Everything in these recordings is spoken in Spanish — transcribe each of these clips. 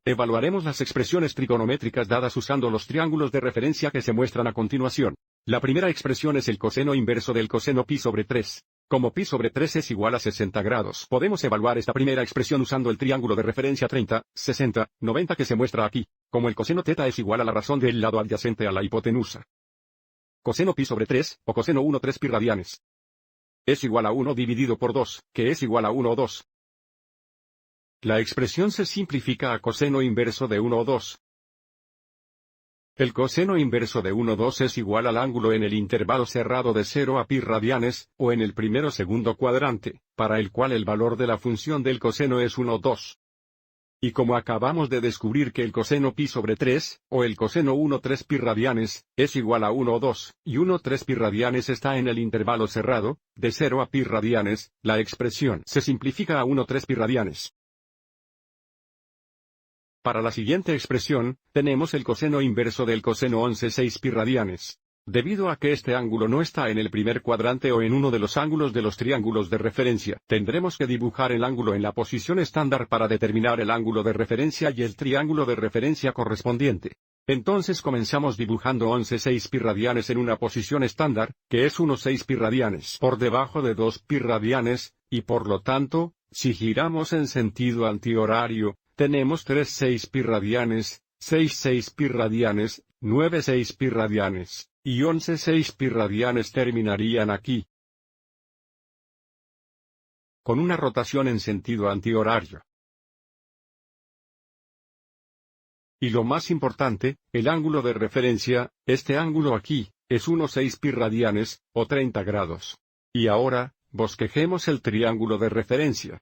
Evaluaremos las expresiones trigonométricas dadas usando los triángulos de referencia que se muestran a continuación. La primera expresión es el coseno inverso del coseno pi sobre 3. Como pi sobre 3 es igual a 60 grados, podemos evaluar esta primera expresión usando el triángulo de referencia 30, 60, 90 que se muestra aquí, como el coseno θ es igual a la razón del lado adyacente a la hipotenusa. Coseno pi sobre 3, o coseno 1 3 pi radianes, es igual a 1 dividido por 2, que es igual a 1 o 2. La expresión se simplifica a coseno inverso de 1 o 2. El coseno inverso de 1 o 2 es igual al ángulo en el intervalo cerrado de 0 a pi radianes, o en el primero segundo cuadrante, para el cual el valor de la función del coseno es 1 o 2. Y como acabamos de descubrir que el coseno pi sobre 3, o el coseno 1 3 pi radianes, es igual a 1 o 2, y 1 3 pi radianes está en el intervalo cerrado, de 0 a pi radianes, la expresión se simplifica a 1 3 pi radianes. Para la siguiente expresión, tenemos el coseno inverso del coseno 11 6 pi radianes. Debido a que este ángulo no está en el primer cuadrante o en uno de los ángulos de los triángulos de referencia, tendremos que dibujar el ángulo en la posición estándar para determinar el ángulo de referencia y el triángulo de referencia correspondiente. Entonces comenzamos dibujando 11 6 pi radianes en una posición estándar, que es 1 6 pi radianes por debajo de 2 pi radianes, y por lo tanto, si giramos en sentido antihorario, tenemos 3 6 pi radianes, 6 6 pi radianes, 9 6 pi radianes, y 11 6 pi radianes terminarían aquí, con una rotación en sentido antihorario. Y lo más importante, el ángulo de referencia, este ángulo aquí, es 1 6 pi radianes, o 30 grados. Y ahora, bosquejemos el triángulo de referencia.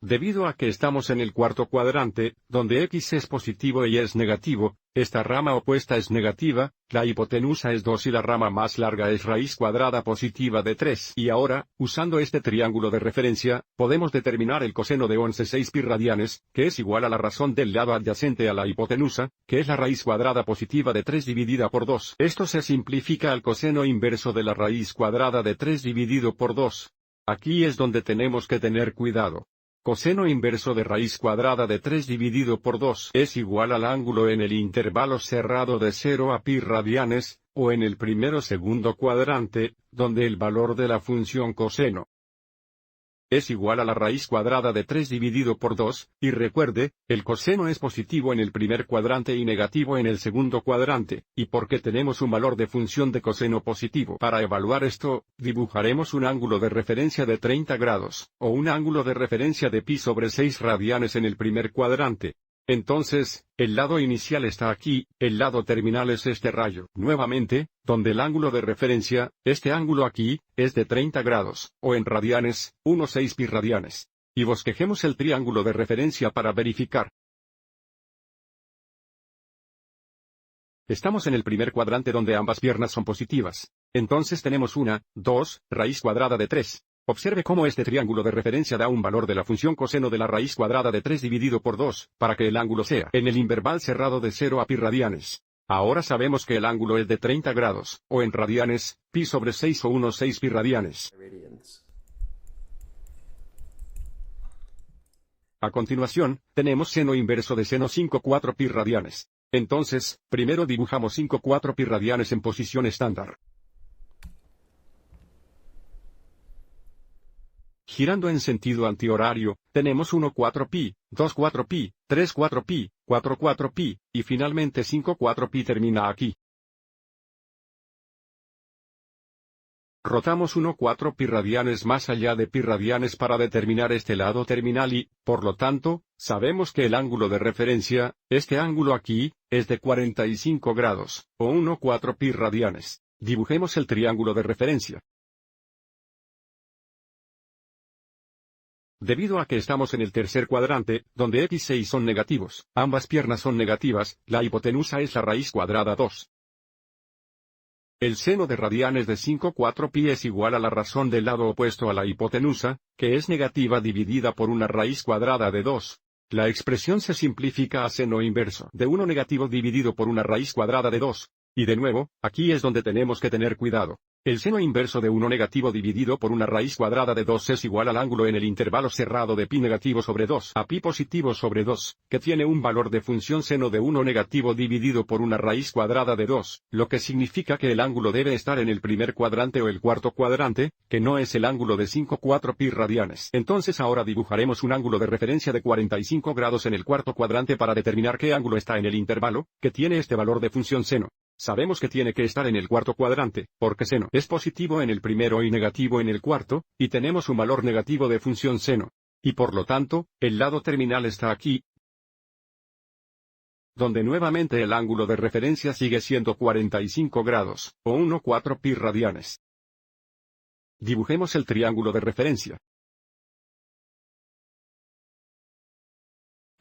Debido a que estamos en el cuarto cuadrante, donde x es positivo y es negativo, esta rama opuesta es negativa, la hipotenusa es 2 y la rama más larga es raíz cuadrada positiva de 3. Y ahora, usando este triángulo de referencia, podemos determinar el coseno de 11 6 pi radianes, que es igual a la razón del lado adyacente a la hipotenusa, que es la raíz cuadrada positiva de 3 dividida por 2. Esto se simplifica al coseno inverso de la raíz cuadrada de 3 dividido por 2. Aquí es donde tenemos que tener cuidado. Coseno inverso de raíz cuadrada de 3 dividido por 2 es igual al ángulo en el intervalo cerrado de 0 a pi radianes, o en el primero segundo cuadrante, donde el valor de la función coseno es igual a la raíz cuadrada de 3 dividido por 2, y recuerde, el coseno es positivo en el primer cuadrante y negativo en el segundo cuadrante, y porque tenemos un valor de función de coseno positivo. Para evaluar esto, dibujaremos un ángulo de referencia de 30 grados, o un ángulo de referencia de pi sobre 6 radianes en el primer cuadrante. Entonces, el lado inicial está aquí, el lado terminal es este rayo. Nuevamente, donde el ángulo de referencia, este ángulo aquí, es de 30 grados, o en radianes, 1 6 pi radianes. Y bosquejemos el triángulo de referencia para verificar. Estamos en el primer cuadrante donde ambas piernas son positivas. Entonces tenemos 1, 2, raíz cuadrada de 3. Observe cómo este triángulo de referencia da un valor de la función coseno de la raíz cuadrada de 3 dividido por 2, para que el ángulo sea en el intervalo cerrado de 0 a pi radianes. Ahora sabemos que el ángulo es de 30 grados, o en radianes, pi sobre 6 o 1 6 pi radianes. A continuación, tenemos seno inverso de seno 5 4 pi radianes. Entonces, primero dibujamos 5 4 pi radianes en posición estándar. Girando en sentido antihorario, tenemos 1 4 pi, 2 4 pi, 3 4 pi, 4 4 pi, y finalmente 5 4 pi termina aquí. Rotamos 1 4 pi radianes más allá de pi radianes para determinar este lado terminal y, por lo tanto, sabemos que el ángulo de referencia, este ángulo aquí, es de 45 grados, o 1 4 pi radianes. Dibujemos el triángulo de referencia. Debido a que estamos en el tercer cuadrante, donde x e y son negativos, ambas piernas son negativas, la hipotenusa es la raíz cuadrada 2. El seno de radianes de 5 4 pi es igual a la razón del lado opuesto a la hipotenusa, que es negativa dividida por una raíz cuadrada de 2. La expresión se simplifica a seno inverso de 1 negativo dividido por una raíz cuadrada de 2. Y de nuevo, aquí es donde tenemos que tener cuidado. El seno inverso de 1 negativo dividido por una raíz cuadrada de 2 es igual al ángulo en el intervalo cerrado de pi negativo sobre 2 a pi positivo sobre 2, que tiene un valor de función seno de 1 negativo dividido por una raíz cuadrada de 2, lo que significa que el ángulo debe estar en el primer cuadrante o el cuarto cuadrante, que no es el ángulo de 5,4 pi radianes. Entonces ahora dibujaremos un ángulo de referencia de 45 grados en el cuarto cuadrante para determinar qué ángulo está en el intervalo, que tiene este valor de función seno. Sabemos que tiene que estar en el cuarto cuadrante, porque seno es positivo en el primero y negativo en el cuarto, y tenemos un valor negativo de función seno. Y por lo tanto, el lado terminal está aquí, donde nuevamente el ángulo de referencia sigue siendo 45 grados, o 1,4 pi radianes. Dibujemos el triángulo de referencia.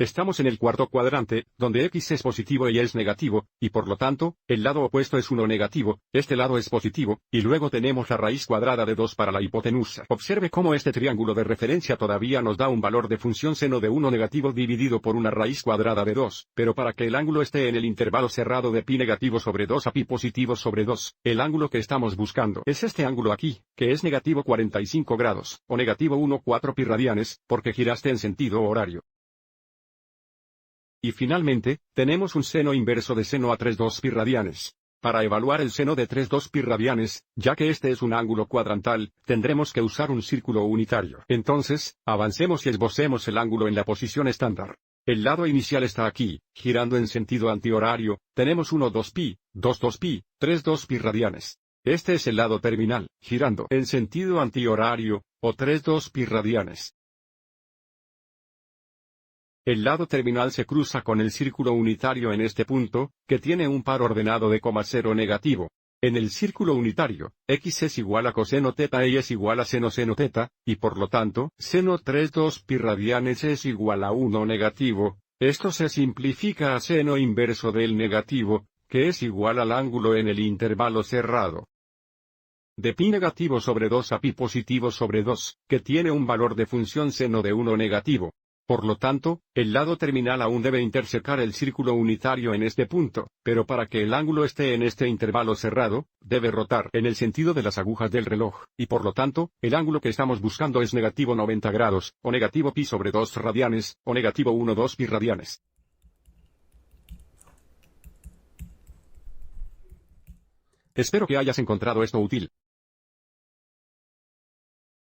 Estamos en el cuarto cuadrante, donde x es positivo y y es negativo, y por lo tanto, el lado opuesto es 1 negativo, este lado es positivo, y luego tenemos la raíz cuadrada de 2 para la hipotenusa. Observe cómo este triángulo de referencia todavía nos da un valor de función seno de 1 negativo dividido por una raíz cuadrada de 2, pero para que el ángulo esté en el intervalo cerrado de pi negativo sobre 2 a pi positivo sobre 2, el ángulo que estamos buscando es este ángulo aquí, que es negativo 45 grados, o negativo 1,4 pi radianes, porque giraste en sentido horario. Y finalmente, tenemos un seno inverso de seno a 3,2 pi radianes. Para evaluar el seno de 3,2 pi radianes, ya que este es un ángulo cuadrantal, tendremos que usar un círculo unitario. Entonces, avancemos y esbocemos el ángulo en la posición estándar. El lado inicial está aquí, girando en sentido antihorario, tenemos 1,2 pi, 2,2 pi, 3,2 pi radianes. Este es el lado terminal, girando en sentido antihorario, o 3,2 pi radianes. El lado terminal se cruza con el círculo unitario en este punto, que tiene un par ordenado de coma cero negativo. En el círculo unitario, x es igual a coseno teta y es igual a seno teta, y por lo tanto, seno 3,2 pi radianes es igual a 1 negativo. Esto se simplifica a seno inverso del negativo, que es igual al ángulo en el intervalo cerrado de pi negativo sobre 2 a pi positivo sobre 2, que tiene un valor de función seno de 1 negativo. Por lo tanto, el lado terminal aún debe intersecar el círculo unitario en este punto, pero para que el ángulo esté en este intervalo cerrado, debe rotar en el sentido de las agujas del reloj, y por lo tanto, el ángulo que estamos buscando es negativo 90 grados, o negativo pi sobre 2 radianes, o negativo 1,2 pi radianes. Espero que hayas encontrado esto útil.